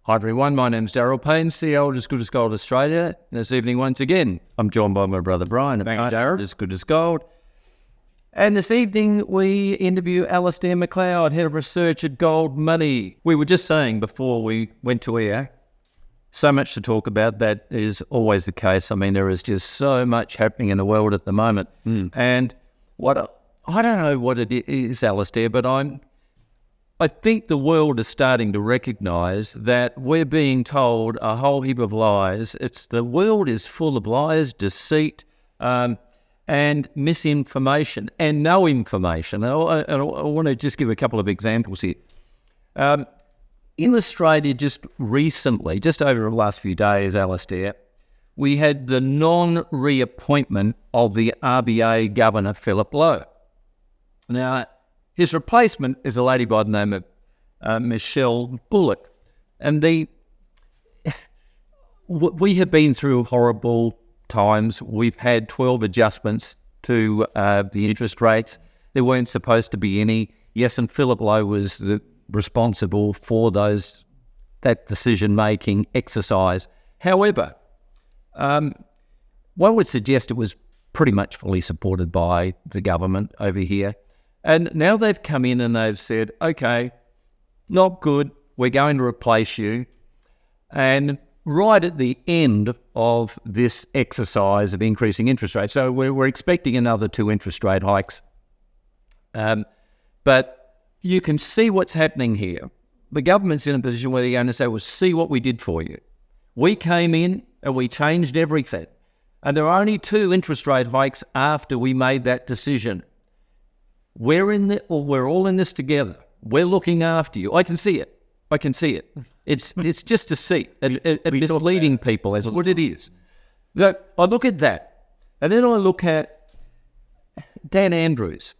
Hi everyone, my name's Darryl Panes, CEO of As Good as Gold Australia. This evening, once again, I'm joined by my brother Brian. Thank you, Darryl. As Good as Gold. And this evening, we interview Alasdair Macleod, Head of Research at GoldMoney. We were just saying before we went to air, so much to talk about. That is always the case. I mean, there is just so much happening in the world at the moment. And I don't know what it is, Alasdair, but I think the world is starting to recognise that we're being told a whole heap of lies. The world is full of lies, deceit, and misinformation, and no information. And I want to just give a couple of examples here. In Australia, just recently, just over the last few days, Alasdair, we had the non-reappointment of the RBA Governor, Philip Lowe. Now, his replacement is a lady by the name of Michelle Bullock. And we have been through horrible times. We've had 12 adjustments to the interest rates. There weren't supposed to be any. Yes, and Philip Lowe was responsible for that decision-making exercise. However, one would suggest it was pretty much fully supported by the government over here. And now they've come in and they've said, okay, not good, we're going to replace you. And right at the end of this exercise of increasing interest rates, so we're expecting another 2 interest rate hikes. But you can see what's happening here. The government's in a position where they're going to say, well, see what we did for you. We came in and we changed everything. And there are only 2 interest rate hikes after we made that decision. We're all in this together. We're looking after you. I can see it. It's just a seat and misleading people as what it is. Look, I look at that, and then I look at Dan Andrews,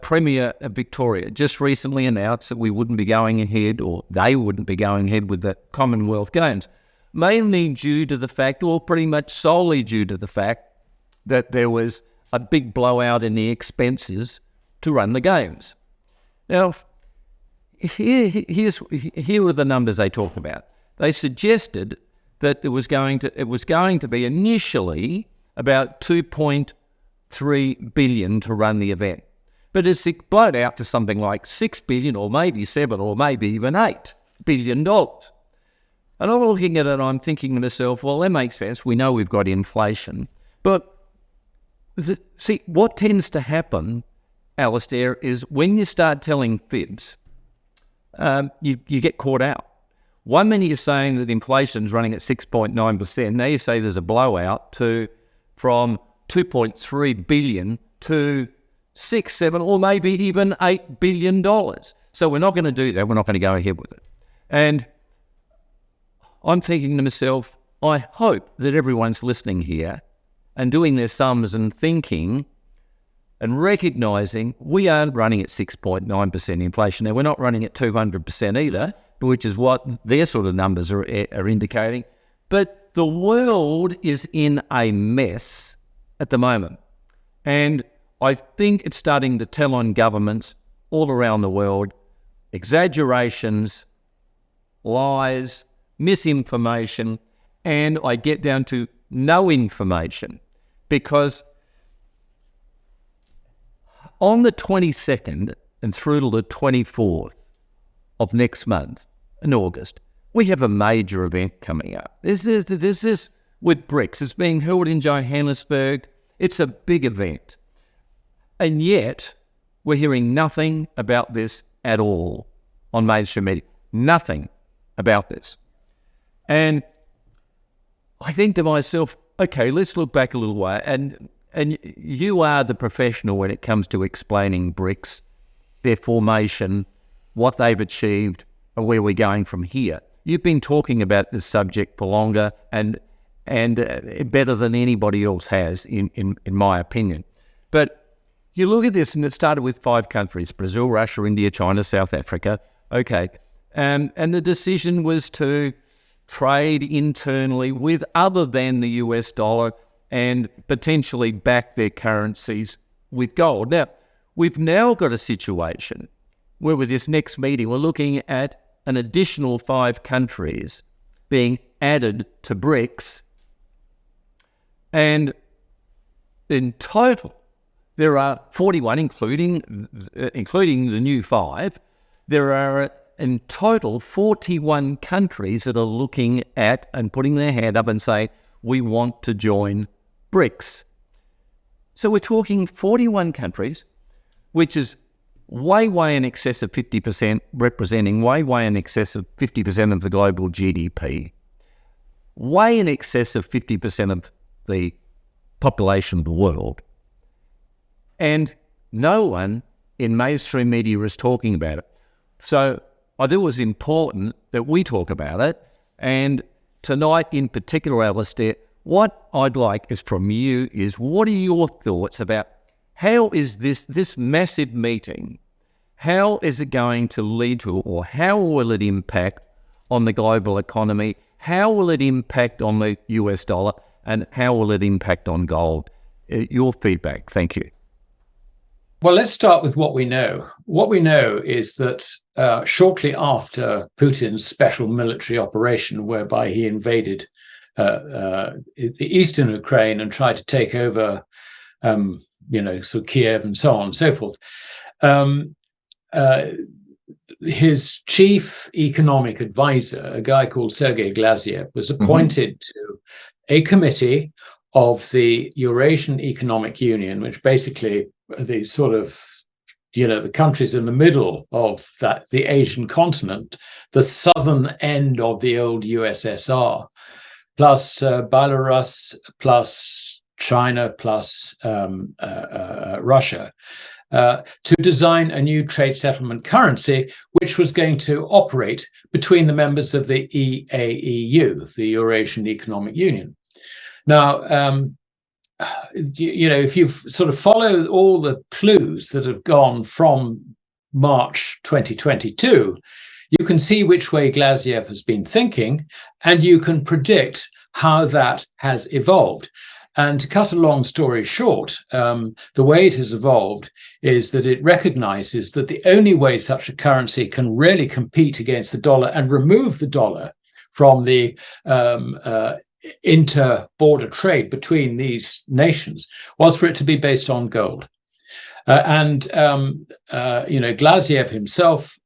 Premier of Victoria, just recently announced that we wouldn't be going ahead, or they wouldn't be going ahead with the Commonwealth Games, mainly due to the fact, or pretty much solely due to the fact, that there was a big blowout in the expenses to run the games. Now, here are the numbers they talk about. They suggested that it was going to be initially about 2.3 billion to run the event, but it's blown out to something like 6 billion, or maybe 7, or maybe even 8 billion dollars. And I'm looking at it and I'm thinking to myself, well, that makes sense. We know we've got inflation, but see, what tends to happen, Alasdair, is when you start telling fibs, you get caught out. 1 minute you're saying that inflation's running at 6.9%. Now you say there's a blowout from 2.3 billion to 6, 7, or maybe even $8 billion. So we're not going to do that. We're not going to go ahead with it. And I'm thinking to myself, I hope that everyone's listening here and doing their sums and thinking and recognising we aren't running at 6.9% inflation. Now, we're not running at 200% either, which is what their sort of numbers are indicating. But the world is in a mess at the moment. And I think it's starting to tell on governments all around the world, exaggerations, lies, misinformation, and I get down to no information, because on the 22nd and through to the 24th of next month, in August, we have a major event coming up. This is with BRICS. It's being held in Johannesburg. It's a big event. And yet, we're hearing nothing about this at all on mainstream media. Nothing about this. And I think to myself, okay, let's look back a little way. And you are the professional when it comes to explaining BRICS, their formation, what they've achieved, and where we're going from here. You've been talking about this subject for longer and better than anybody else has, in my opinion. But you look at this, and it started with 5 countries: Brazil, Russia, India, China, South Africa. Okay, and the decision was to trade internally with other than the US dollar and potentially back their currencies with gold. Now, we've now got a situation where with this next meeting, we're looking at an additional 5 countries being added to BRICS. And in total, there are 41, including the new 5. There are in total 41 countries that are looking at and putting their hand up and saying, we want to join BRICS. So we're talking 41 countries, which is way in excess of 50%, representing way in excess of 50% of the global GDP, way in excess of 50% of the population of the world. And no one in mainstream media is talking about it. So I think it was important that we talk about it. And tonight in particular, Alasdair, what I'd like is from you is, what are your thoughts about how is this massive meeting, how is it going to lead to, or how will it impact on the global economy? How will it impact on the US dollar? And how will it impact on gold? Your feedback. Thank you. Well, let's start with what we know. What we know is that shortly after Putin's special military operation, whereby he invaded the eastern Ukraine and tried to take over, so Kiev and so on and so forth, his chief economic advisor, a guy called Sergei Glaziev, was appointed to a committee of the Eurasian Economic Union, which basically the sort of, the countries in the middle of the Asian continent, the southern end of the old USSR, plus Belarus, plus China, plus Russia, to design a new trade settlement currency, which was going to operate between the members of the EAEU, the Eurasian Economic Union. Now, if you sort of follow all the clues that have gone from March 2022, you can see which way Glaziev has been thinking, and you can predict how that has evolved. And to cut a long story short, the way it has evolved is that it recognizes that the only way such a currency can really compete against the dollar and remove the dollar from the inter-border trade between these nations was for it to be based on gold. Glaziev himself,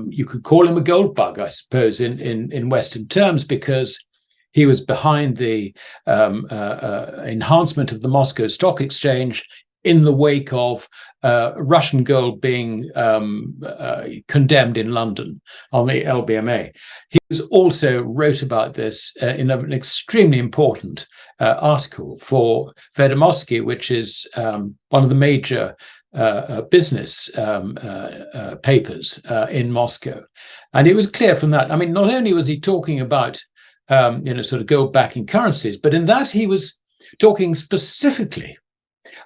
you could call him a gold bug, I suppose, in Western terms, because he was behind the enhancement of the Moscow Stock Exchange in the wake of Russian gold being condemned in London on the LBMA. He was also wrote about this in an extremely important article for Veteranski, which is one of the major business papers in Moscow. And it was clear from that. I mean, not only was he talking about sort of gold backing currencies, but in that he was talking specifically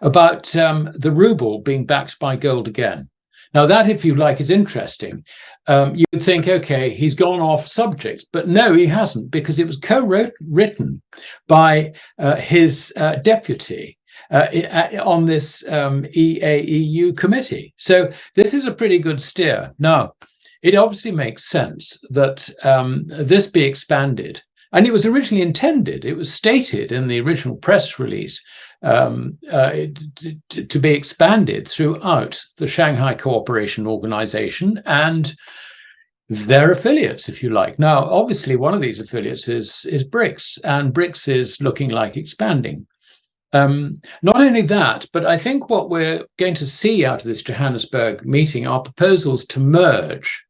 about the ruble being backed by gold again. Now that, if you like, is interesting. You would think, okay, he's gone off subject, but no, he hasn't, because it was co-written by his deputy on this EAEU committee. So this is a pretty good steer. Now, it obviously makes sense that this be expanded. And it was originally intended, it was stated in the original press release, to be expanded throughout the Shanghai Cooperation Organization and their affiliates, if you like. Now, obviously, one of these affiliates is BRICS, and BRICS is looking like expanding. Not only that, but I think what we're going to see out of this Johannesburg meeting are proposals to merge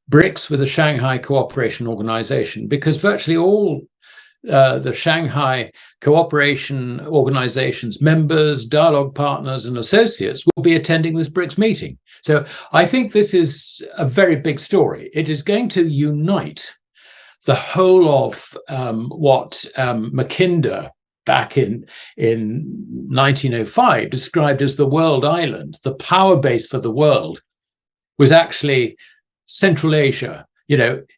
BRICS with the Shanghai Cooperation Organization, because virtually all the Shanghai Cooperation Organization's members, dialogue partners, and associates will be attending this BRICS meeting. So I think this is a very big story. It is going to unite the whole of what Mackinder back in 1905 described as the world island, the power base for the world, was actually Central Asia,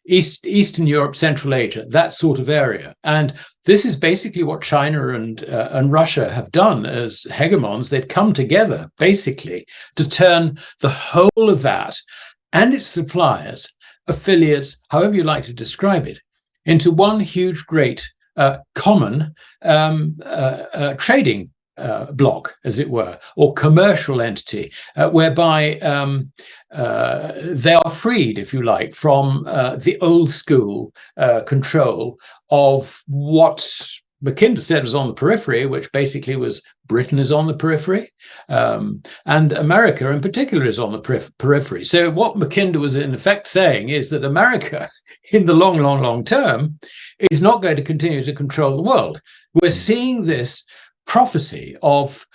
Eastern Europe, Central Asia, that sort of area. And this is basically what China and Russia have done as hegemons. They've come together basically to turn the whole of that and its suppliers affiliates, however you like to describe it, into one huge, great, common trading block, as it were, or commercial entity, whereby they are freed, if you like, from the old school control of what Mackinder said was on the periphery, which basically was Britain is on the periphery, and America in particular is on the periphery. So what Mackinder was in effect saying is that America, in the long term, is not going to continue to control the world. We're seeing this prophecy of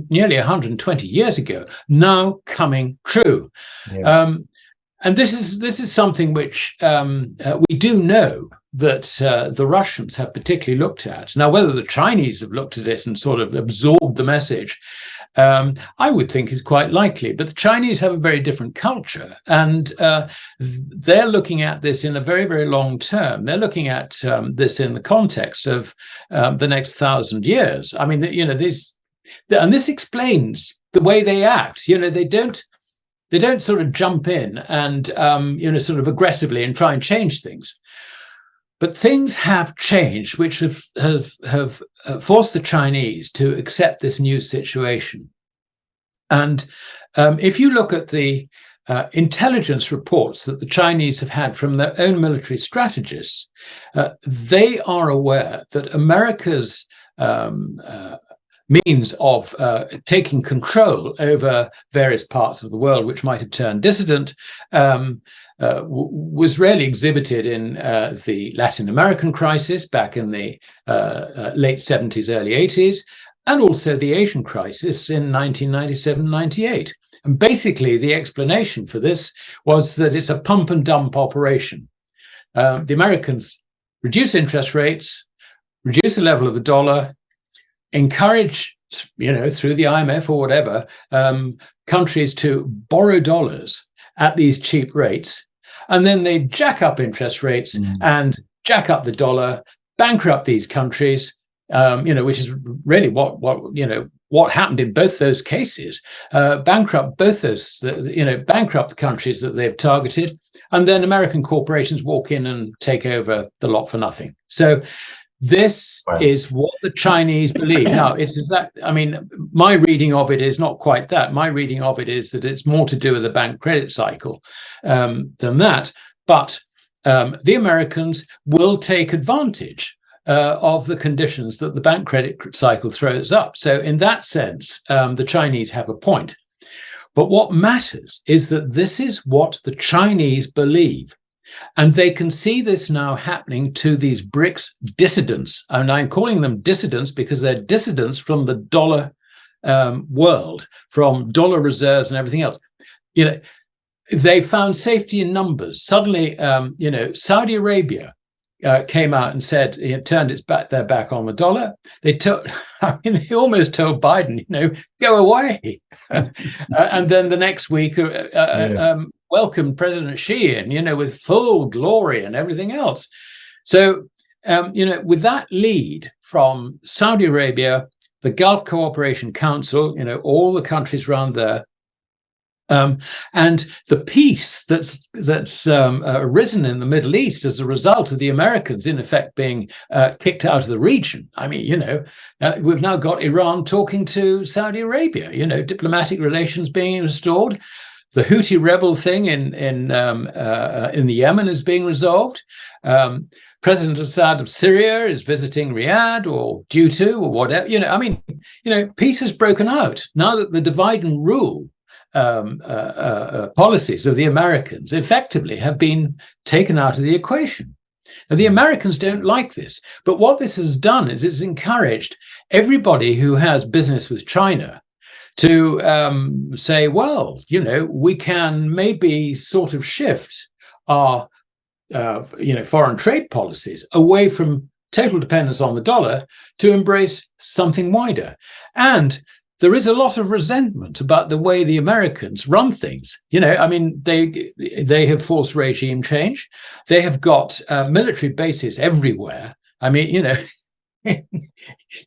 nearly 120 years ago now coming true. Yeah. And this is something which we do know that the Russians have particularly looked at. Now, whether the Chinese have looked at it and sort of absorbed the message, I would think is quite likely. But the Chinese have a very different culture, and they're looking at this in a very, very long term. They're looking at this in the context of the next 1,000 years. I mean, this explains the way they act. They don't sort of jump in and sort of aggressively and try and change things. But things have changed, which have forced the Chinese to accept this new situation. And if you look at the intelligence reports that the Chinese have had from their own military strategists, they are aware that America's means of taking control over various parts of the world, which might have turned dissident, was rarely exhibited in the Latin American crisis back in the late 70s, early 80s, and also the Asian crisis in 1997-98. And basically, the explanation for this was that it's a pump and dump operation. The Americans reduce interest rates, reduce the level of the dollar, encourage, through the IMF or whatever, countries to borrow dollars at these cheap rates, and then they jack up interest rates and jack up the dollar, bankrupt these countries, which is really what happened in both those cases. Bankrupt the countries that they've targeted, and then American corporations walk in and take over the lot for nothing. So this is what the Chinese believe. Now, my reading of it is not quite that. My reading of it is that it's more to do with the bank credit cycle than that. But the Americans will take advantage of the conditions that the bank credit cycle throws up. So in that sense, the Chinese have a point. But what matters is that this is what the Chinese believe. And they can see this now happening to these BRICS dissidents. And I'm calling them dissidents because they're dissidents from the dollar world, from dollar reserves and everything else. They found safety in numbers. Suddenly, Saudi Arabia came out and said it turned their back on the dollar. They almost told Biden, go away. And then the next week, welcomed President Xi in, with full glory and everything else. So, with that lead from Saudi Arabia, the Gulf Cooperation Council, all the countries around there, and the peace that's arisen in the Middle East as a result of the Americans, in effect, being kicked out of the region. I mean, we've now got Iran talking to Saudi Arabia, diplomatic relations being restored. The Houthi rebel thing in the Yemen is being resolved. President Assad of Syria is visiting Riyadh or due to or whatever. Peace has broken out now that the divide and rule policies of the Americans effectively have been taken out of the equation. Now, the Americans don't like this, but what this has done is it's encouraged everybody who has business with China to say, well, we can maybe sort of shift our, foreign trade policies away from total dependence on the dollar to embrace something wider. And there is a lot of resentment about the way the Americans run things. They have forced regime change. They have got military bases everywhere.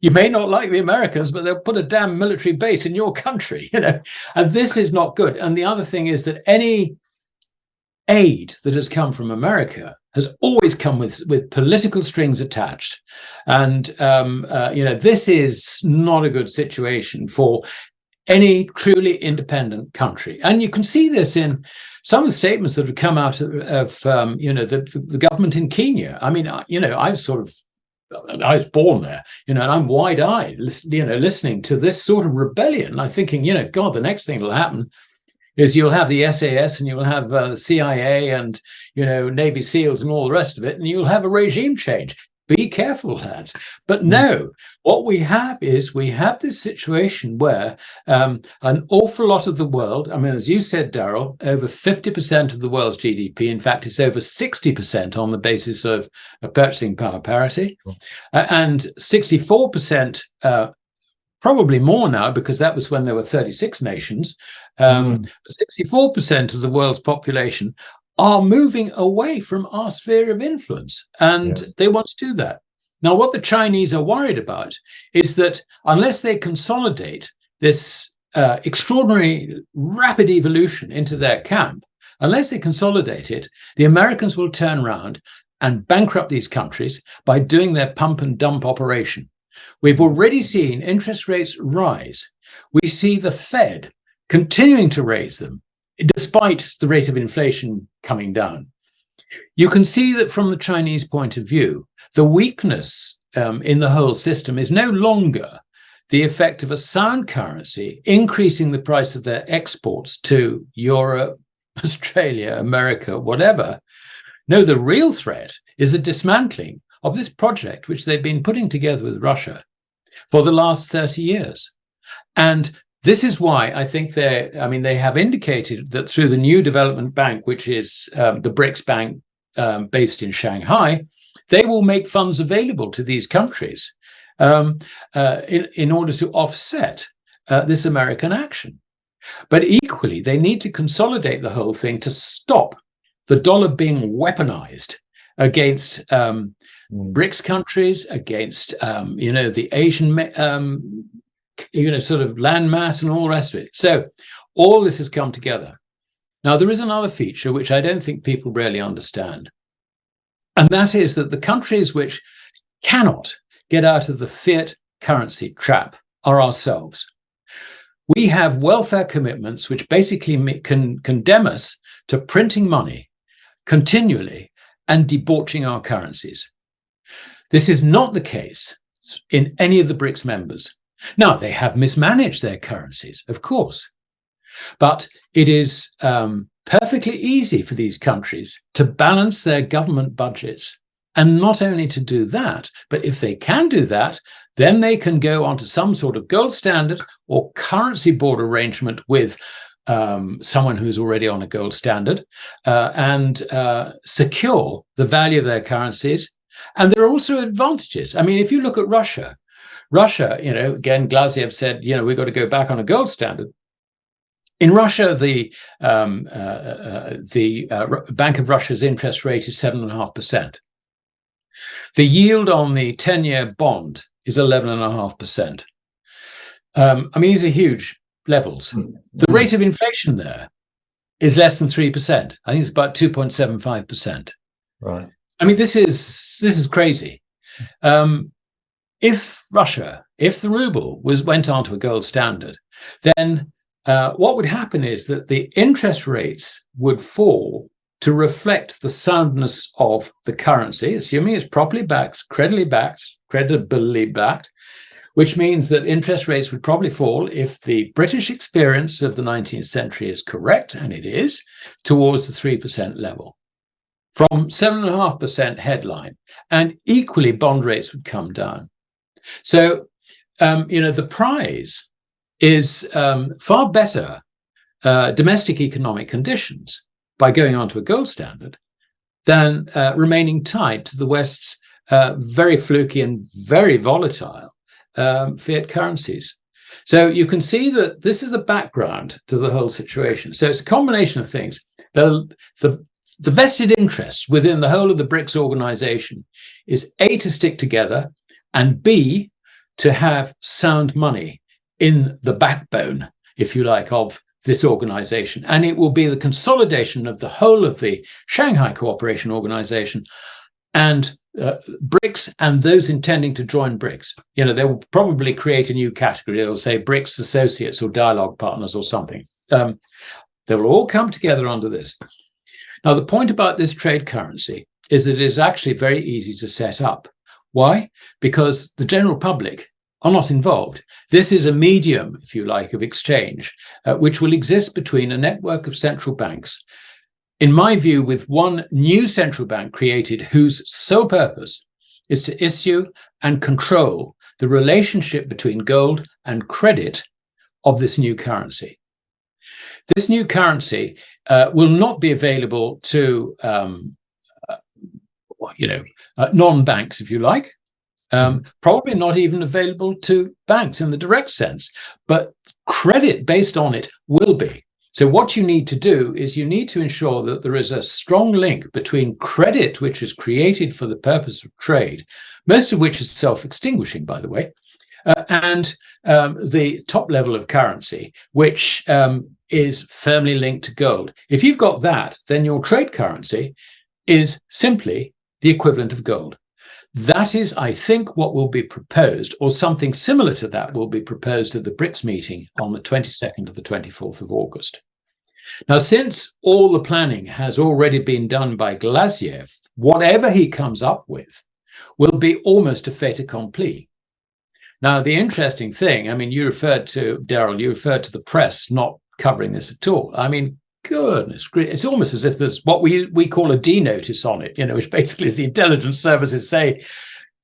You may not like the Americans, but they'll put a damn military base in your country, and this is not good. And the other thing is that any aid that has come from America has always come with political strings attached. And, this is not a good situation for any truly independent country. And you can see this in some of the statements that have come out of the government in Kenya. I mean, I was born there, and I'm wide-eyed, listening to this sort of rebellion. I'm thinking, God, the next thing that'll happen is you'll have the SAS and you'll have the CIA and, Navy SEALs and all the rest of it, and you'll have a regime change. Be careful, lads. But no, what we have is this situation where an awful lot of the world, I mean, as you said, Darryl, over 50% of the world's GDP, in fact, it's over 60% on the basis of purchasing power parity, and 64%, probably more now, because that was when there were 36 nations, 64% of the world's population are moving away from our sphere of influence, and they want to do that. Now, what the Chinese are worried about is that unless they consolidate this extraordinary rapid evolution into their camp, unless they consolidate it, the Americans will turn around and bankrupt these countries by doing their pump and dump operation. We've already seen interest rates rise. We see the Fed continuing to raise them, despite the rate of inflation coming down. You can see that from the Chinese point of view, the weakness in the whole system is no longer the effect of a sound currency increasing the price of their exports to Europe, Australia, America, whatever. No, the real threat is the dismantling of this project, which they've been putting together with Russia for the last 30 years. And this is why I think they have indicated that through the new development bank, which is the BRICS bank based in Shanghai, they will make funds available to these countries in order to offset this American action. But equally, they need to consolidate the whole thing to stop the dollar being weaponized against BRICS countries, against the Asian sort of landmass and all the rest of it. So all this has come together. Now, there is another feature which I don't think people really understand, and that is that the countries which cannot get out of the fiat currency trap are ourselves. We have welfare commitments which basically can condemn us to printing money continually and debauching our currencies. This is not the case in any of the BRICS members. Now, they have mismanaged their currencies, of course, but it is perfectly easy for these countries to balance their government budgets. And not only to do that, but if they can do that, then they can go onto some sort of gold standard or currency board arrangement with someone who's already on a gold standard and secure the value of their currencies. And there are also advantages. I mean, if you look at Russia, again, Glaziev said, we've got to go back on a gold standard. In Russia, the Bank of Russia's interest rate is 7.5%. The yield on the 10-year bond is 11.5%. These are huge levels. The rate of inflation there is less than 3%. I think it's about 2.75%. Right. I mean, this is crazy. If the ruble went on to a gold standard, then what would happen is that the interest rates would fall to reflect the soundness of the currency, assuming it's properly backed, credibly backed, which means that interest rates would probably fall, if the British experience of the 19th century is correct, and it is, towards the 3% level, from 7.5% headline, and equally bond rates would come down. So, the prize is far better domestic economic conditions by going on to a gold standard than remaining tied to the West's very fluky and very volatile fiat currencies. So you can see that this is the background to the whole situation. So it's a combination of things. The vested interests within the whole of the BRICS organization is A, to stick together, and B, to have sound money in the backbone, if you like, of this organization, and it will be the consolidation of the whole of the Shanghai Cooperation Organization and BRICS and those intending to join BRICS. They will probably create a new category. They'll say BRICS associates or dialogue partners or something. They will all come together under this. Now, the point about this trade currency is that it is actually very easy to set up. Why? Because the general public are not involved. This is a medium, if you like, of exchange, which will exist between a network of central banks, in my view, with one new central bank created whose sole purpose is to issue and control the relationship between gold and credit of this new currency. This new currency will not be available to non-banks, if you like. Probably not even available to banks in the direct sense, but credit based on it will be. So what you need to do is you need to ensure that there is a strong link between credit, which is created for the purpose of trade, most of which is self-extinguishing, by the way, and the top level of currency, which is firmly linked to gold. If you've got that, then your trade currency is simply the equivalent of gold. That is, I think, what will be proposed, or something similar to that will be proposed at the BRICS meeting on the 22nd to the 24th of August. Now, since all the planning has already been done by Glaziev, whatever he comes up with will be almost a fait accompli. Now, the interesting thing, you referred to, Darryl, you referred to the press not covering this at all. Goodness, it's almost as if there's what we call a D notice on it, which basically is the intelligence services say,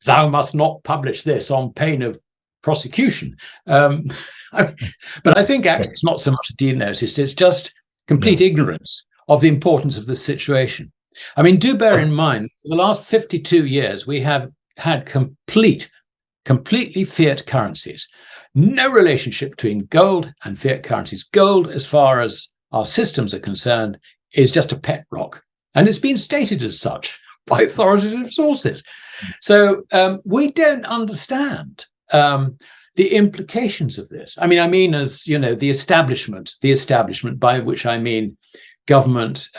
thou must not publish this on pain of prosecution. But I think actually it's not so much a D notice, it's just complete ignorance of the importance of this situation. Do bear in mind, for the last 52 years, we have had completely fiat currencies. No relationship between gold and fiat currencies. Gold, as far as our systems are concerned, is just a pet rock. And it's been stated as such by authoritative sources. So we don't understand the implications of this. As the establishment, by which I mean government,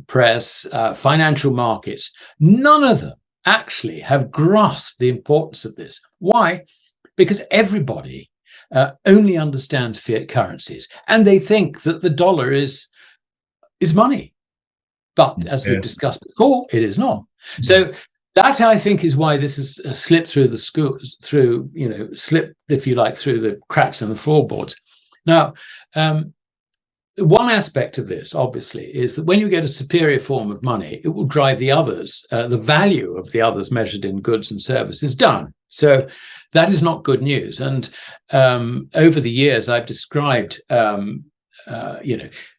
press, financial markets, none of them actually have grasped the importance of this. Why? Because everybody only understands fiat currencies, and they think that the dollar is money. But as we've discussed before, it is not. So that, I think, is why this has slipped through the slipped, if you like, through the cracks in the floorboards. Now, one aspect of this, obviously, is that when you get a superior form of money, it will drive the others, the value of the others measured in goods and services down. So that is not good news. And over the years, I've described, the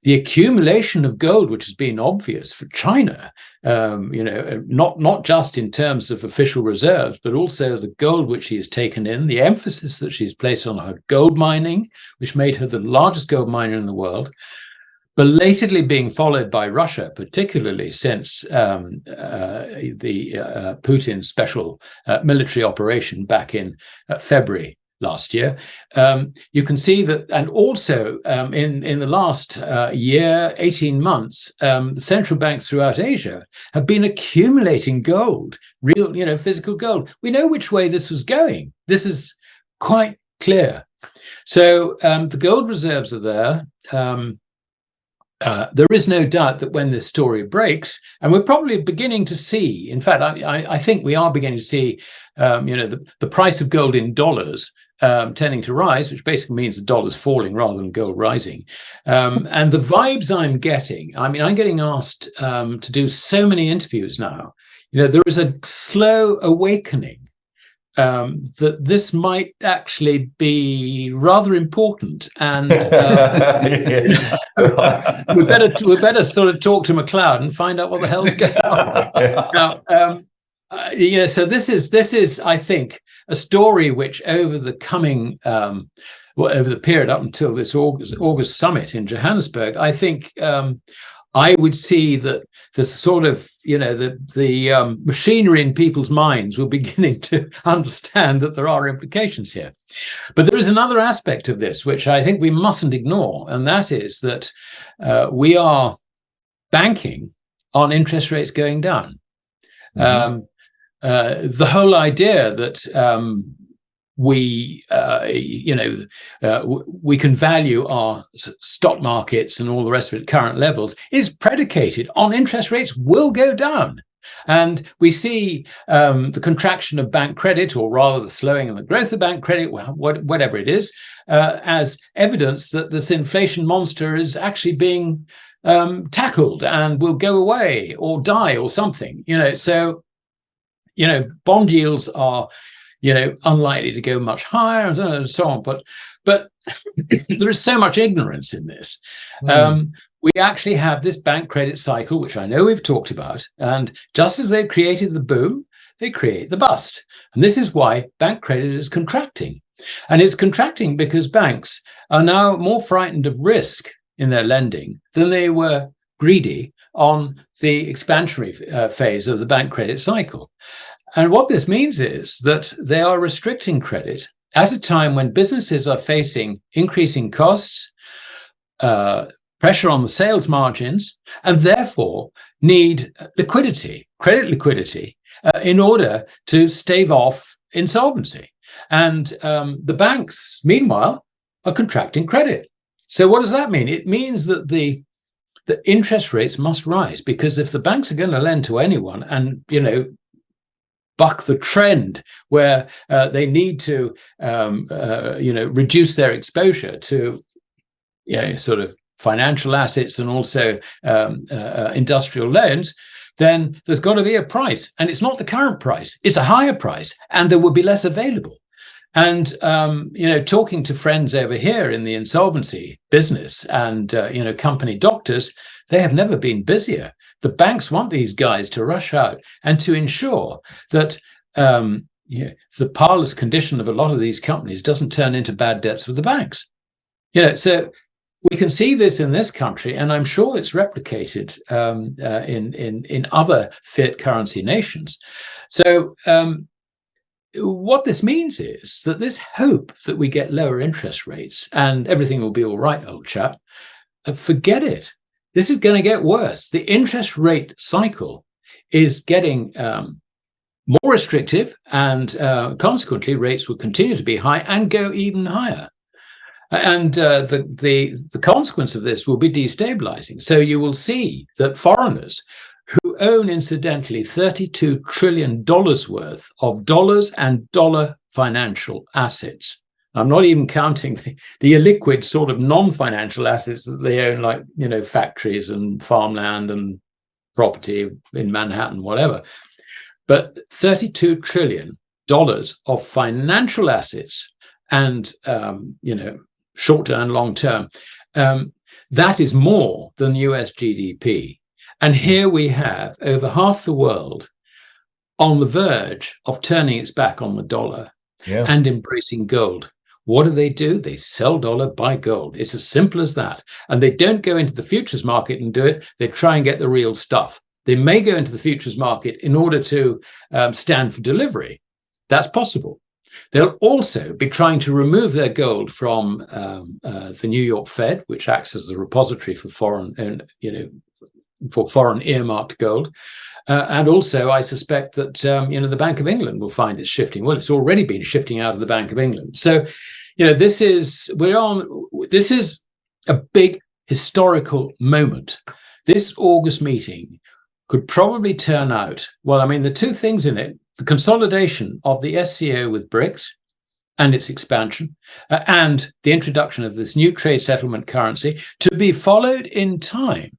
accumulation of gold, which has been obvious for China, not just in terms of official reserves, but also the gold which she has taken in, the emphasis that she's placed on her gold mining, which made her the largest gold miner in the world, belatedly being followed by Russia, particularly since Putin's special military operation back in February last year. You can see that, and also in the last year, 18 months, the central banks throughout Asia have been accumulating gold, real, physical gold. We know which way this was going. This is quite clear. So the gold reserves are there. There is no doubt that when this story breaks, and we're probably beginning to see, in fact, I think we are beginning to see, the price of gold in dollars tending to rise, which basically means the dollar's falling rather than gold rising. And the vibes I'm getting, I'm getting asked to do so many interviews now. There is a slow awakening that this might actually be rather important, and we better sort of talk to Macleod and find out what the hell's going on. Now, so this is, I think, a story which over the coming, over the period up until this August summit in Johannesburg, I think I would see that the sort of, the machinery in people's minds were beginning to understand that there are implications here. But there is another aspect of this, which I think we mustn't ignore, and that is that we are banking on interest rates going down. Mm-hmm. The whole idea that we can value our stock markets and all the rest of it at current levels is predicated on interest rates will go down. And we see the contraction of bank credit, or rather the slowing of the growth of bank credit, whatever it is, as evidence that this inflation monster is actually being tackled and will go away or die or something. So bond yields are unlikely to go much higher and so on. But there is so much ignorance in this. We actually have this bank credit cycle, which I know we've talked about. And just as they've created the boom, they create the bust. And this is why bank credit is contracting. And it's contracting because banks are now more frightened of risk in their lending than they were greedy on the expansionary phase of the bank credit cycle. And what this means is that they are restricting credit at a time when businesses are facing increasing costs, pressure on the sales margins, and therefore need liquidity, credit liquidity, in order to stave off insolvency. And the banks, meanwhile, are contracting credit. So what does that mean? It means that the interest rates must rise, because if the banks are going to lend to anyone and, buck the trend where they need to, reduce their exposure to, sort of financial assets and also industrial loans, then there's got to be a price. And it's not the current price, it's a higher price, and there will be less available. And, talking to friends over here in the insolvency business and, company doctors, they have never been busier. The banks want these guys to rush out and to ensure that the parlous condition of a lot of these companies doesn't turn into bad debts for the banks. So we can see this in this country, and I'm sure it's replicated in other fiat currency nations. So what this means is that this hope that we get lower interest rates and everything will be all right, old chap, forget it. This is going to get worse. The interest rate cycle is getting more restrictive, and consequently, rates will continue to be high and go even higher. And the consequence of this will be destabilizing. So you will see that foreigners who own, incidentally, $32 trillion worth of dollars and dollar financial assets. I'm not even counting the illiquid sort of non-financial assets that they own, like, factories and farmland and property in Manhattan, whatever. But $32 trillion of financial assets and, short-term and long-term, that is more than US GDP. And here we have over half the world on the verge of turning its back on the dollar and embracing gold. What do? They sell dollar, buy gold. It's as simple as that. And they don't go into the futures market and do it. They try and get the real stuff. They may go into the futures market in order to stand for delivery. That's possible. They'll also be trying to remove their gold from the New York Fed, which acts as the repository for foreign earmarked gold. And also, I suspect that, the Bank of England will find it's shifting. Well, it's already been shifting out of the Bank of England. So, this is a big historical moment. This August meeting could probably turn out, the two things in it, the consolidation of the SCO with BRICS and its expansion, and the introduction of this new trade settlement currency, to be followed in time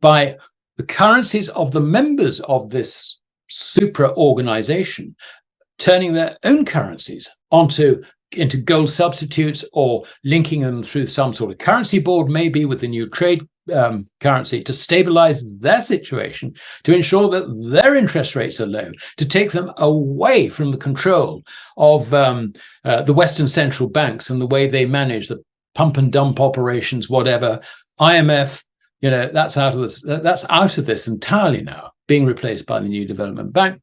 by the currencies of the members of this supra organization turning their own currencies into gold substitutes, or linking them through some sort of currency board, maybe with the new trade currency, to stabilize their situation, to ensure that their interest rates are low, to take them away from the control of the Western central banks and the way they manage the pump and dump operations, whatever. IMF, that's out of this. That's out of this entirely now, being replaced by the new development bank,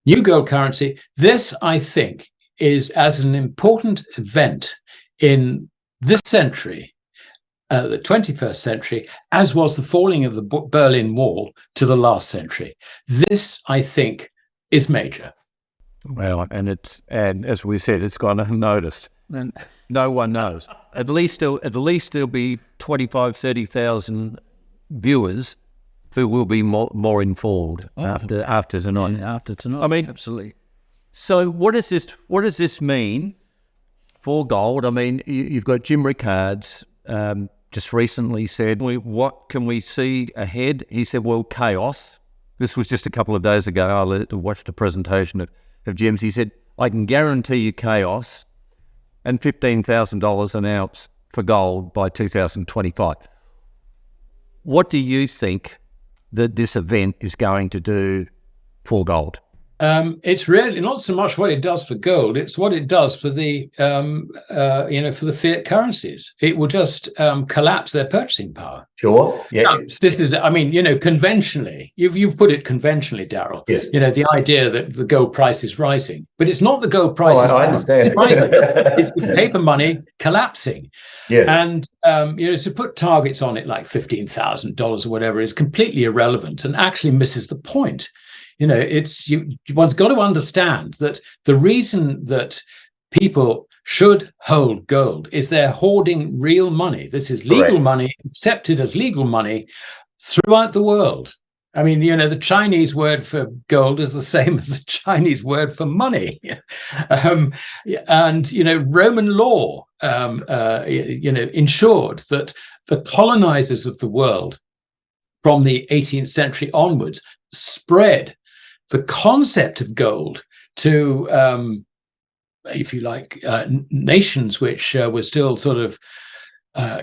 new gold currency. This, I think, is as an important event in this century, the 21st century, as was the falling of the Berlin Wall to the last century. This, I think, is major. Well, and as we said, it's gone unnoticed, and no one knows. At least there'll be 25,000, 30,000 viewers who will be more informed after tonight. Yeah, after tonight, I mean, absolutely. So what does this mean for gold? I mean, you've got Jim Rickards just recently said, what can we see ahead? He said, well, chaos. This was just a couple of days ago. I watched a presentation of Jim's. He said, I can guarantee you chaos and $15,000 an ounce for gold by 2025. What do you think that this event is going to do for gold? It's really not so much what it does for gold; it's what it does for the for the fiat currencies. It will just collapse their purchasing power. Sure. Yeah. Now, this is, I mean, conventionally, you've put it conventionally, Darryl. Yes. The idea that the gold price is rising, but it's not the gold price. I understand. It's rising. It's the paper money collapsing. Yeah. And to put targets on it like $15,000 or whatever is completely irrelevant and actually misses the point. One's got to understand that the reason that people should hold gold is they're hoarding real money. This is legal money, accepted as legal money throughout the world. I mean, the Chinese word for gold is the same as the Chinese word for money. And, Roman law, ensured that the colonizers of the world from the 18th century onwards spread the concept of gold to, if you like, nations which were still sort of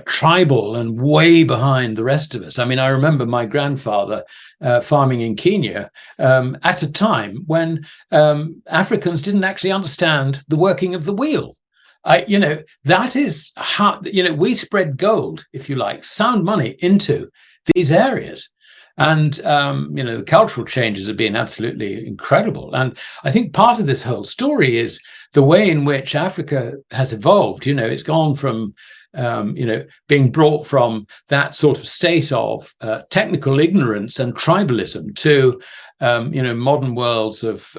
tribal and way behind the rest of us. I mean, I remember my grandfather farming in Kenya at a time when Africans didn't actually understand the working of the wheel. That is how, we spread gold, if you like, sound money into these areas. And, the cultural changes have been absolutely incredible. And I think part of this whole story is the way in which Africa has evolved. It's gone from, being brought from that sort of state of technical ignorance and tribalism to, modern worlds of,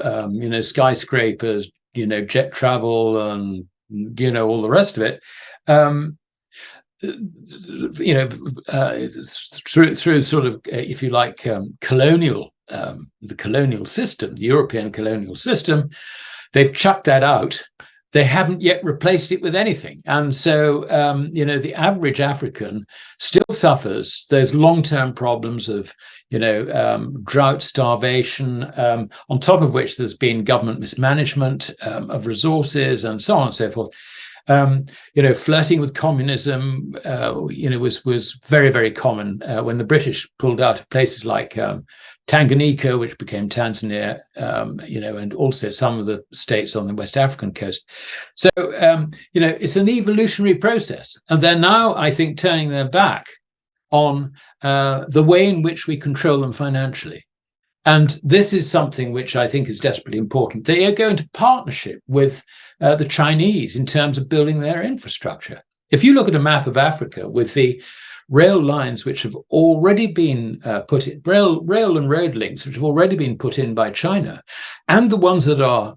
skyscrapers, jet travel and, all the rest of it. Through sort of, if you like, the colonial system, the European colonial system, they've chucked that out. They haven't yet replaced it with anything. And so, the average African still suffers those long-term problems of, drought, starvation, on top of which there's been government mismanagement of resources and so on and so forth. Flirting with communism, was very, very common when the British pulled out of places like Tanganyika, which became Tanzania, and also some of the states on the West African coast. So, it's an evolutionary process. And they're now, I think, turning their back on the way in which we control them financially. And this is something which I think is desperately important. They are going to partnership with the Chinese in terms of building their infrastructure. If you look at a map of Africa with the rail lines which have already been put in, rail and road links which have already been put in by China, and the ones that are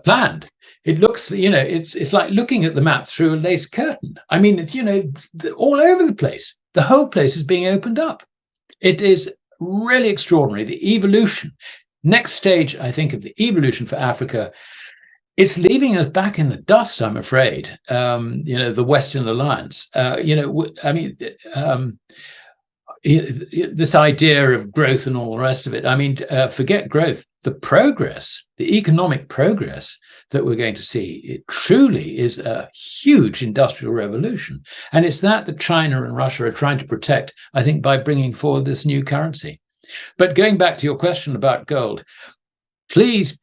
planned, it looks, it's like looking at the map through a lace curtain. I mean, all over the place. The whole place is being opened up. It is really extraordinary. The evolution, next stage, I think, of the evolution for Africa, it's leaving us back in the dust, I'm afraid. The Western Alliance. This idea of growth and all the rest of it. I mean, forget growth. The progress, the economic progress that we're going to see, it truly is a huge industrial revolution. And it's that China and Russia are trying to protect, I think, by bringing forward this new currency. But going back to your question about gold, please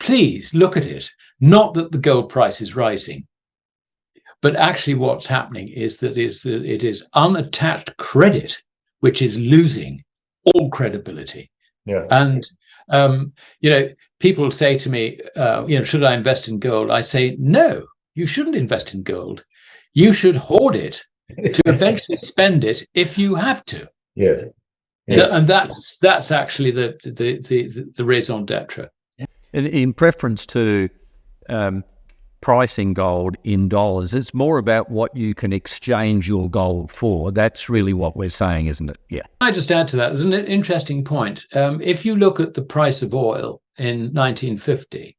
look at it. Not that the gold price is rising, but actually what's happening is that it is unattached credit which is losing all credibility. Yeah. And, people say to me, should I invest in gold? I say, no, you shouldn't invest in gold. You should hoard it to eventually spend it if you have to. Yeah. And that's actually the raison d'etre. In preference to pricing gold in dollars, it's more about what you can exchange your gold for. That's really what we're saying, isn't it? Yeah. Can I just add to that? There's an interesting point. If you look at the price of oil in 1950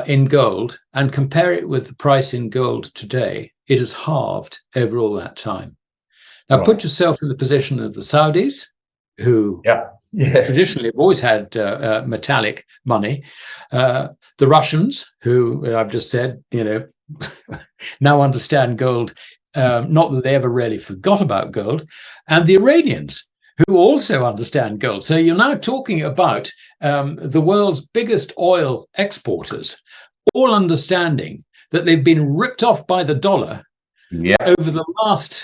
in gold and compare it with the price in gold today, it has halved over all that time. Now, put yourself in the position of the Saudis, who traditionally have always had metallic money. The Russians, who I've just said, now understand gold, not that they ever really forgot about gold, and the Iranians, who also understand gold. So you're now talking about the world's biggest oil exporters, all understanding that they've been ripped off by the dollar over the last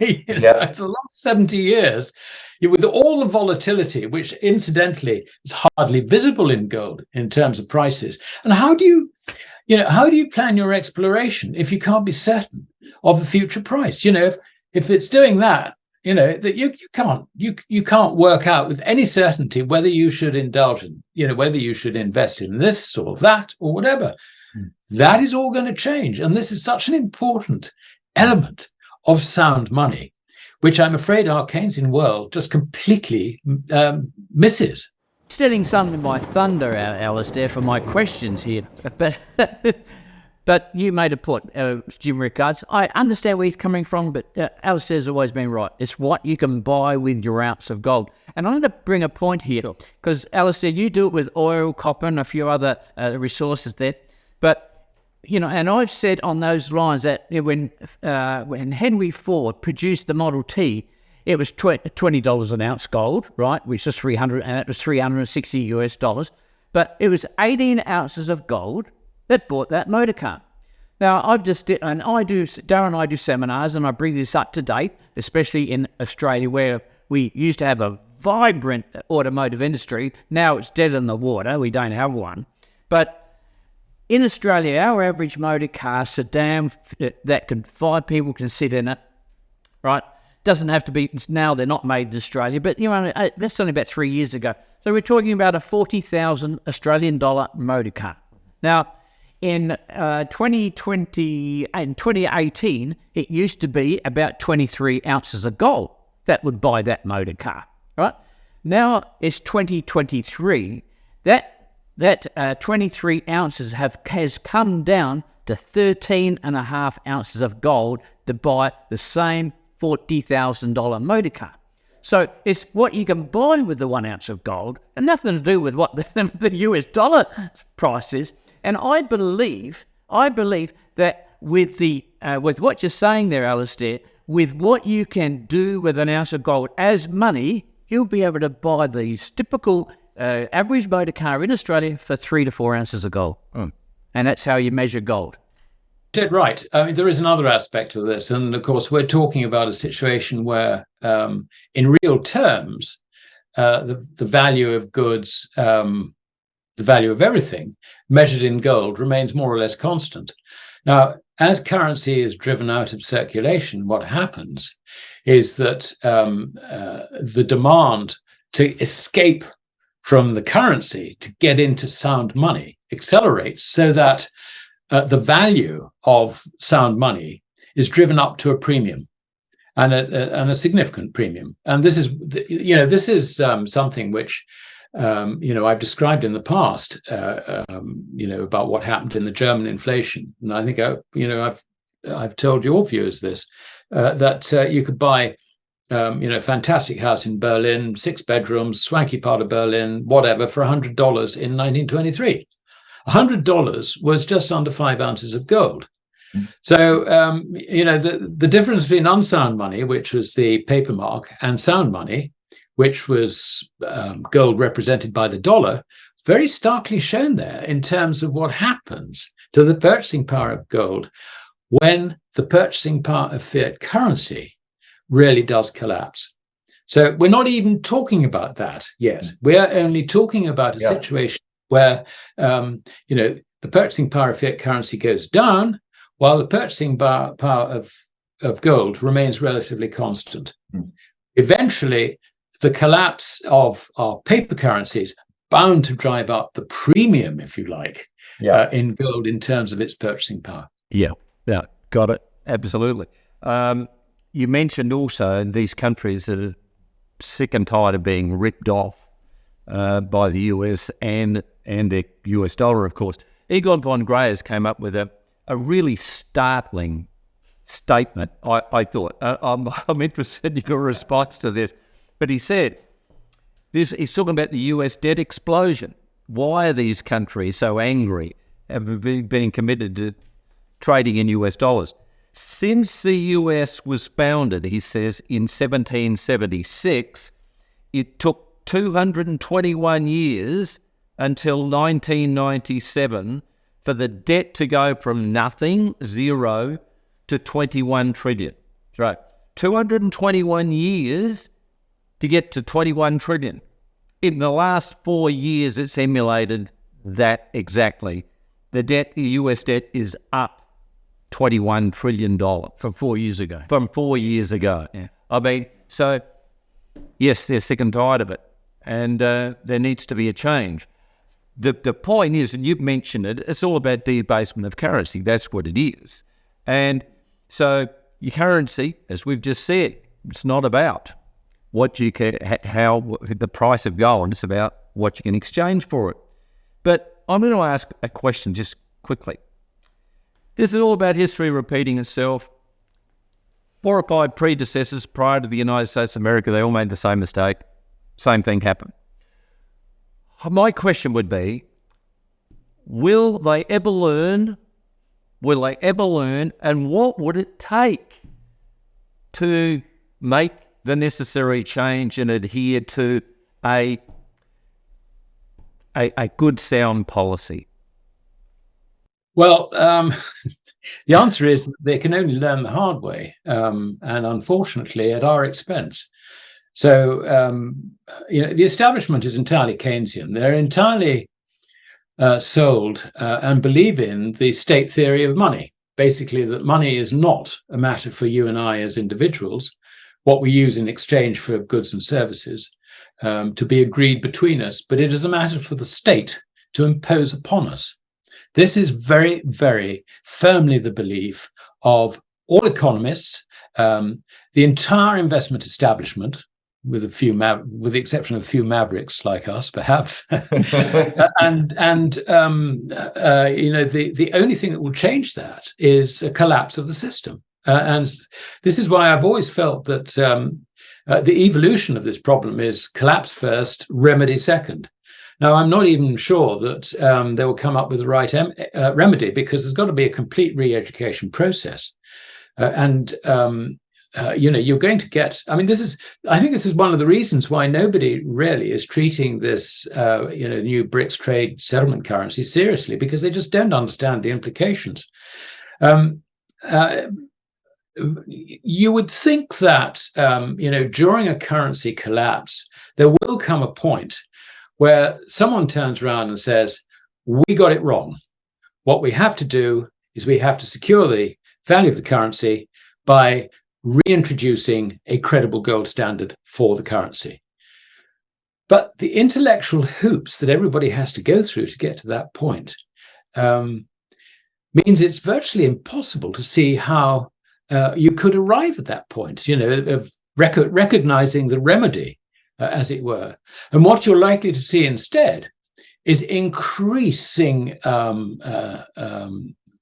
over the last 70 years, with all the volatility, which incidentally is hardly visible in gold in terms of prices. And how do you plan your exploration if you can't be certain of the future price? If it's doing that, that you can't work out with any certainty whether you should indulge in, whether you should invest in this or that or whatever. That is all going to change. And this is such an important element of sound money, which I'm afraid our Keynesian world just completely misses. Stealing some of my thunder, Alasdair, for my questions here. But you made a point, Jim Rickards. I understand where he's coming from, but Alasdair's always been right. It's what you can buy with your ounce of gold. And I'm going to bring a point here, because Alasdair, you do it with oil, copper, and a few other resources there. But and I've said on those lines that when Henry Ford produced the Model T, it was $20 an ounce gold, right? Which is $360. But it was 18 ounces of gold that bought that motor car. Now, Darryl and I do seminars, and I bring this up to date, especially in Australia, where we used to have a vibrant automotive industry. Now it's dead in the water. We don't have one. But in Australia, our average motor car, sedan, that 5 people can sit in it, right? Doesn't have to be, now they're not made in Australia, but that's only about 3 years ago. So we're talking about a 40,000 Australian dollar motor car. Now, in 2018, it used to be about 23 ounces of gold that would buy that motor car, right? Now it's 2023. That 23 ounces has come down to 13.5 ounces of gold to buy the same $40,000 motor car. So it's what you can buy with the 1 ounce of gold, and nothing to do with what the US dollar price is. And I believe that with what you're saying there, Alasdair, with what you can do with an ounce of gold as money, you'll be able to buy these typical average motor car in Australia for 3 to 4 ounces of gold. And that's how you measure gold. Dead right. I mean, there is another aspect of this. And of course, we're talking about a situation where, in real terms, the value of goods, the value of everything measured in gold remains more or less constant. Now, as currency is driven out of circulation, what happens is that the demand to escape from the currency to get into sound money accelerates, so that the value of sound money is driven up to a premium, and a significant premium. And this is something which I've described in the past, about what happened in the German inflation. And I think I've told your viewers this, that you could buy a fantastic house in Berlin, 6 bedrooms, swanky part of Berlin, whatever, for $100 in 1923. $100 was just under 5 ounces of gold. So, the difference between unsound money, which was the paper mark, and sound money, which was gold represented by the dollar, very starkly shown there in terms of what happens to the purchasing power of gold when the purchasing power of fiat currency really does collapse. So we're not even talking about that yet. We're only talking about a situation where, the purchasing power of fiat currency goes down, while the purchasing power of gold remains relatively constant. Eventually, the collapse of our paper currencies bound to drive up the premium, if you like, in gold in terms of its purchasing power. Yeah, got it. Absolutely. You mentioned also these countries that are sick and tired of being ripped off by the US and the US dollar, of course. Egon von Greyerz came up with a really startling statement, I thought. I'm interested in your response to this. But he said, he's talking about the US debt explosion. Why are these countries so angry and being committed to trading in US dollars? Since the US was founded, he says, in 1776, it took 221 years until 1997 for the debt to go from nothing, 0, to 21 trillion. That's right. 221 years to get to 21 trillion. In the last 4 years, it's emulated that exactly. The US debt is up $21 trillion. From 4 years ago. Yeah. I mean, so, yes, they're sick and tired of it. And there needs to be a change. The point is, and you've mentioned it, it's all about debasement of currency. That's what it is. And so your currency, as we've just said, it's not about what you can, how the price of gold. It's about what you can exchange for it. But I'm going to ask a question just quickly. This is all about history repeating itself. 4 or 5 predecessors prior to the United States of America, they all made the same mistake. Same thing happened. My question would be, will they ever learn? Will they ever learn? And what would it take to make the necessary change and adhere to a good, sound policy? Well, the answer is they can only learn the hard way, and unfortunately at our expense. So, the establishment is entirely Keynesian. They're entirely sold and believe in the state theory of money. Basically, that money is not a matter for you and I as individuals, what we use in exchange for goods and services, to be agreed between us, but it is a matter for the state to impose upon us. This is very, very firmly the belief of all economists, the entire investment establishment, with the exception of a few mavericks like us, perhaps, and the only thing that will change that is a collapse of the system. And this is why I've always felt that the evolution of this problem is collapse first, remedy second. Now, I'm not even sure that they will come up with the right remedy, because there's got to be a complete re-education process. You're going to get, I think this is one of the reasons why nobody really is treating this, new BRICS trade settlement currency seriously, because they just don't understand the implications. You would think that, during a currency collapse, there will come a point where someone turns around and says, we got it wrong. What we have to do is we have to secure the value of the currency by reintroducing a credible gold standard for the currency. But the intellectual hoops that everybody has to go through to get to that point means it's virtually impossible to see how you could arrive at that point, of recognizing the remedy, as it were. And what you're likely to see instead is increasing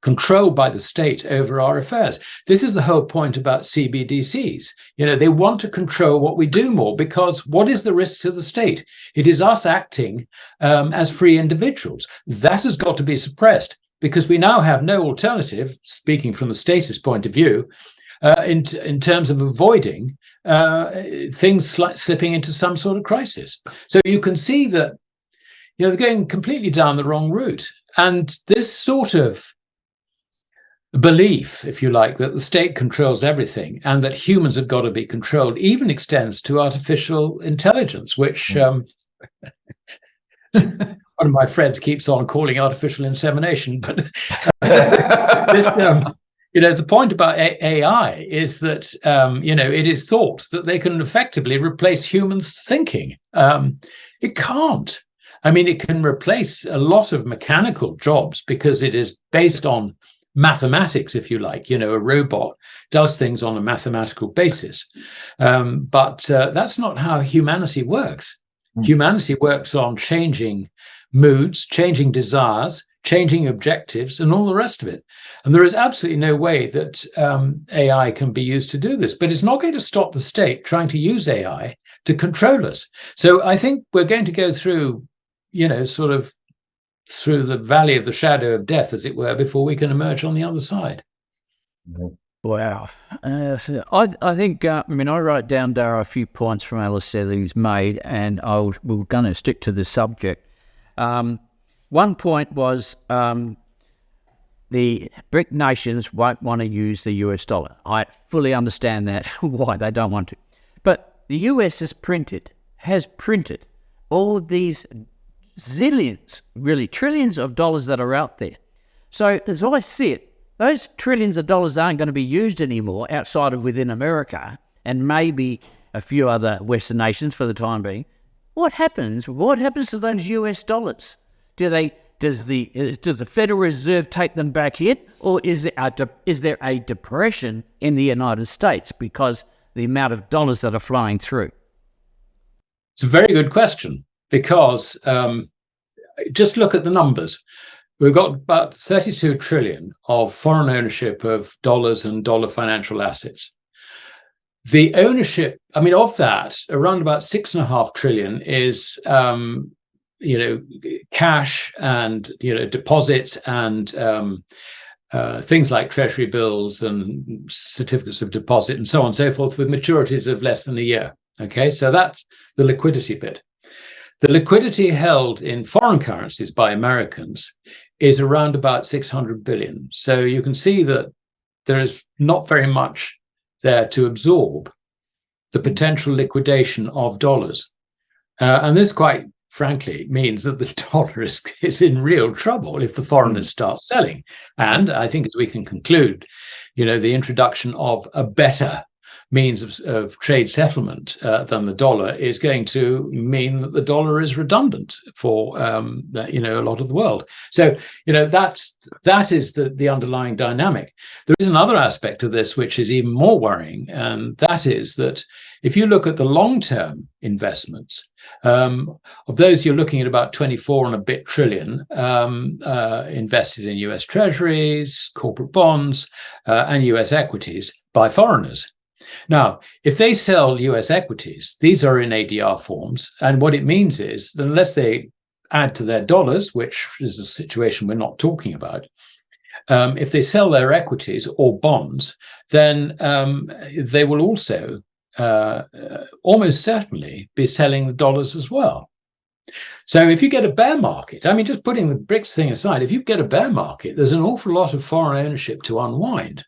control by the state over our affairs. This is the whole point about CBDCs. They want to control what we do more, because what is the risk to the state? It is us acting as free individuals. That has got to be suppressed, because we now have no alternative, speaking from the statist point of view, in terms of avoiding things slipping into some sort of crisis. So you can see that they're going completely down the wrong route. And this sort of belief, if you like, that the state controls everything and that humans have got to be controlled even extends to artificial intelligence, which one of my friends keeps on calling artificial insemination. But this, the point about AI is that, it is thought that they can effectively replace human thinking. It can't. I mean, it can replace a lot of mechanical jobs because it is based on mathematics, if you like. A robot does things on a mathematical basis. But that's not how humanity works. Humanity works on changing moods, changing desires, changing objectives, and all the rest of it. And there is absolutely no way that AI can be used to do this. But it's not going to stop the state trying to use AI to control us. So I think we're going to go through, sort of through the valley of the shadow of death, as it were, before we can emerge on the other side. Wow. I think, I wrote down, Darryl, a few points from Alasdair that he's made, and we're going to stick to the subject. One point was the BRIC nations won't want to use the US dollar. I fully understand that, why they don't want to. But the US has printed all of these zillions, really trillions of dollars that are out there. So as I see it, those trillions of dollars aren't going to be used anymore outside of within America and maybe a few other Western nations for the time being. What happens? What happens to those US dollars? Does the Federal Reserve take them back in, or is there a depression in the United States because the amount of dollars that are flowing through? It's a very good question, because just look at the numbers. We've got about 32 trillion of foreign ownership of dollars and dollar financial assets. The ownership, of that, around about 6.5 trillion is, cash and, deposits and things like treasury bills and certificates of deposit and so on and so forth, with maturities of less than a year. Okay, so that's the liquidity bit. The liquidity held in foreign currencies by Americans is around about 600 billion. So you can see that there is not very much there to absorb the potential liquidation of dollars. And this, quite frankly, means that the dollar is in real trouble if the foreigners start selling. And I think, as we can conclude, the introduction of a better means of trade settlement than the dollar is going to mean that the dollar is redundant for a lot of the world. So that is the underlying dynamic. There is another aspect of this which is even more worrying, and that is that if you look at the long-term investments, of those, you're looking at about 24 and a bit trillion invested in US treasuries, corporate bonds, and US equities by foreigners. Now, if they sell US equities, these are in ADR forms. And what it means is that unless they add to their dollars, which is a situation we're not talking about, if they sell their equities or bonds, then they will also almost certainly be selling the dollars as well. So if you get a bear market, just putting the BRICS thing aside, if you get a bear market, there's an awful lot of foreign ownership to unwind.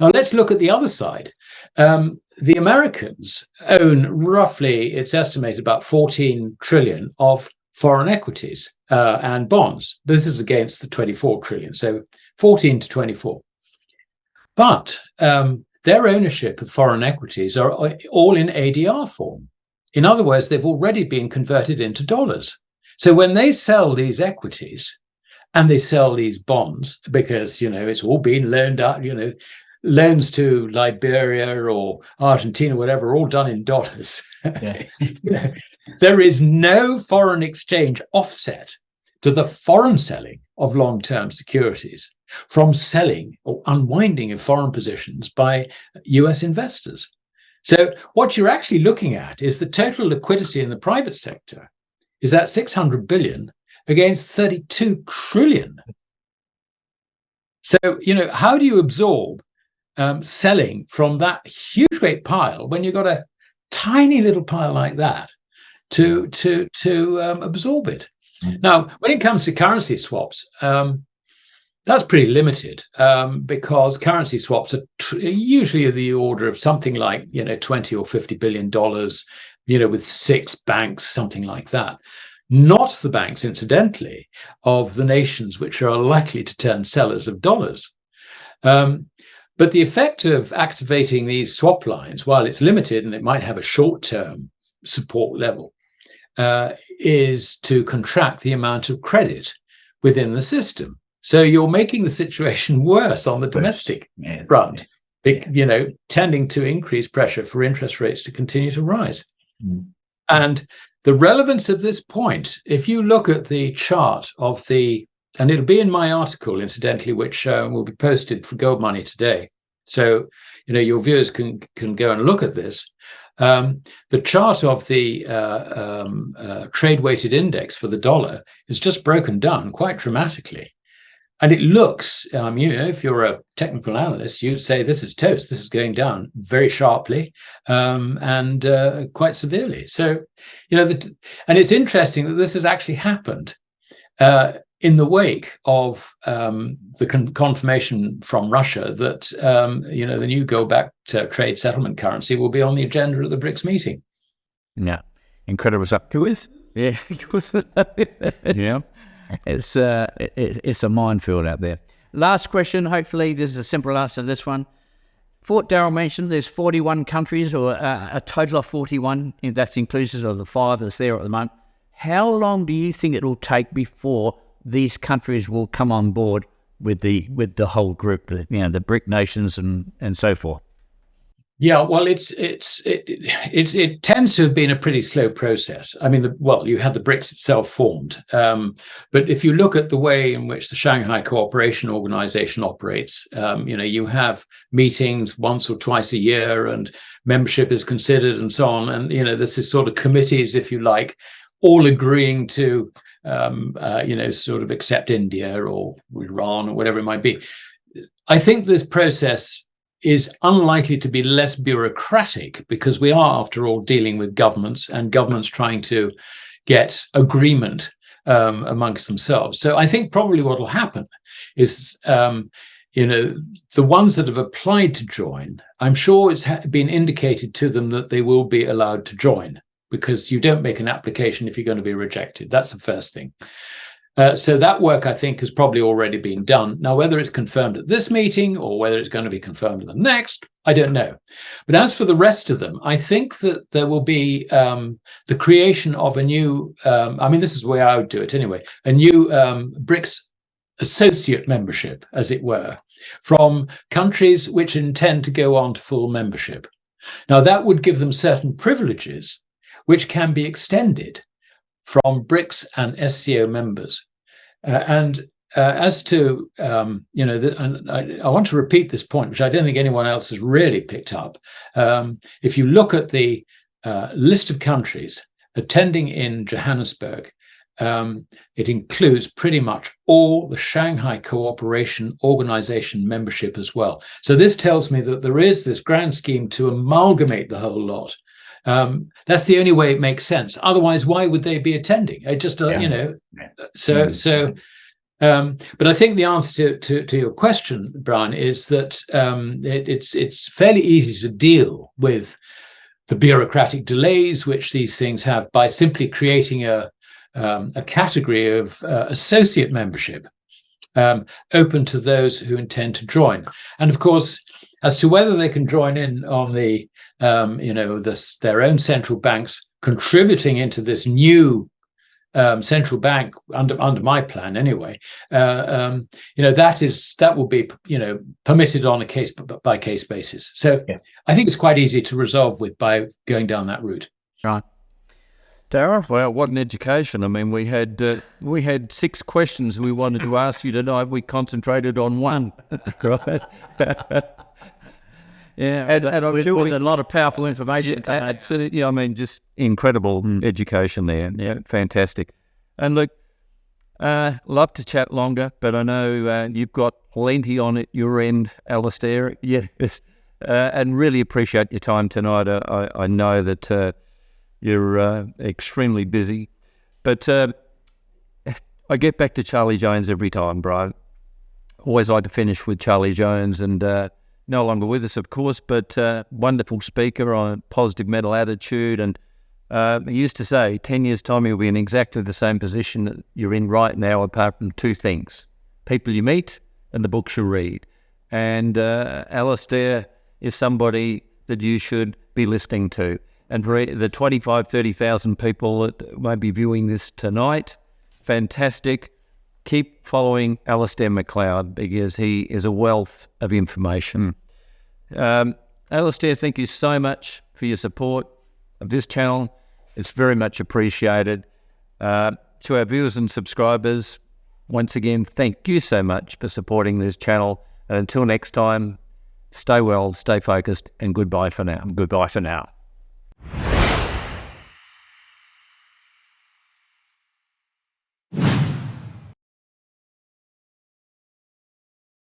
Now, let's look at the other side. The Americans own roughly, it's estimated, about 14 trillion of foreign equities and bonds. This is against the 24 trillion, so 14 to 24. But their ownership of foreign equities are all in ADR form. In other words, they've already been converted into dollars. So when they sell these equities and they sell these bonds, because, it's all been loaned out, loans to Liberia or Argentina, whatever, all done in dollars. Yeah. There is no foreign exchange offset to the foreign selling of long-term securities from selling or unwinding of foreign positions by US investors. So what you're actually looking at is the total liquidity in the private sector is that 600 billion against 32 trillion. So, how do you absorb selling from that huge great pile when you've got a tiny little pile like that to absorb it? Now, when it comes to currency swaps, That's pretty limited because currency swaps are usually of the order of something like, 20 or $50 billion, with 6 banks, something like that. Not the banks, incidentally, of the nations which are likely to turn sellers of dollars. But the effect of activating these swap lines, while it's limited and it might have a short-term support level, is to contract the amount of credit within the system. So you're making the situation worse on the domestic front, tending to increase pressure for interest rates to continue to rise. And the relevance of this point, if you look at the chart of and it'll be in my article, incidentally, which will be posted for GoldMoney today. So, your viewers can go and look at this. The chart of the trade-weighted index for the dollar is just broken down quite dramatically. And it looks, if you're a technical analyst, you'd say this is toast. This is going down very sharply and quite severely. So, and it's interesting that this has actually happened in the wake of the confirmation from Russia that, the new go-back to trade settlement currency will be on the agenda at the BRICS meeting. Yeah, incredible stuff. Yeah, yeah. It's a minefield out there. Last question. Hopefully, there's a simple answer to this one. Darryl mentioned there's 41 countries, or a total of 41. That's inclusive of the 5 that's there at the moment. How long do you think it will take before these countries will come on board with the whole group, the BRIC nations and so forth? Yeah, well, it tends to have been a pretty slow process. I mean, you had the BRICS itself formed, but if you look at the way in which the Shanghai Cooperation Organization operates, you have meetings once or twice a year, and membership is considered, and so on. And this is sort of committees, if you like, all agreeing to, sort of accept India or Iran or whatever it might be. I think this process is unlikely to be less bureaucratic because we are, after all, dealing with governments and governments trying to get agreement amongst themselves. So I think probably what will happen is, the ones that have applied to join, I'm sure it's been indicated to them that they will be allowed to join, because you don't make an application if you're going to be rejected. That's the first thing. So that work, I think, has probably already been done. Now, whether it's confirmed at this meeting or whether it's going to be confirmed at the next, I don't know. But as for the rest of them, I think that there will be the creation of a new, this is the way I would do it anyway, a new BRICS associate membership, as it were, from countries which intend to go on to full membership. Now, that would give them certain privileges which can be extended from BRICS and SCO members. As to, and I want to repeat this point, which I don't think anyone else has really picked up. If you look at the list of countries attending in Johannesburg, it includes pretty much all the Shanghai Cooperation Organization membership as well. So this tells me that there is this grand scheme to amalgamate the whole lot. That's the only way it makes sense. Otherwise, why would they be attending? It just, But I think the answer to your question, Brian, is that it's fairly easy to deal with the bureaucratic delays which these things have by simply creating a category of associate membership open to those who intend to join. And of course, as to whether they can join in on the their own central banks contributing into this new central bank under my plan anyway, that will be permitted on a case by case basis. So yeah. I think it's quite easy to resolve by going down that route. Right. Darryl, well, what an education. I mean, we had 6 questions we wanted to ask you tonight. We concentrated on one. Right? Yeah, and I'm sure a lot of powerful information. Absolutely, I mean, just incredible education there. Yeah, fantastic. And look, love to chat longer, but I know you've got plenty on at your end, Alasdair. Yes, and really appreciate your time tonight. I know that you're extremely busy, but I get back to Charlie Jones every time, Brian. always like to finish with Charlie Jones, and no longer with us, of course, but wonderful speaker on a positive mental attitude. And he used to say, 10 years' time, you'll be in exactly the same position that you're in right now, apart from two things: people you meet and the books you read. And Alasdair is somebody that you should be listening to. And for the 25, 30,000 people that may be viewing this tonight, fantastic. Keep following Alasdair Macleod, because he is a wealth of information. Alasdair, thank you so much for your support of this channel. It's very much appreciated. To our viewers and subscribers, once again, thank you so much for supporting this channel. And until next time, stay well, stay focused, and goodbye for now. Goodbye for now.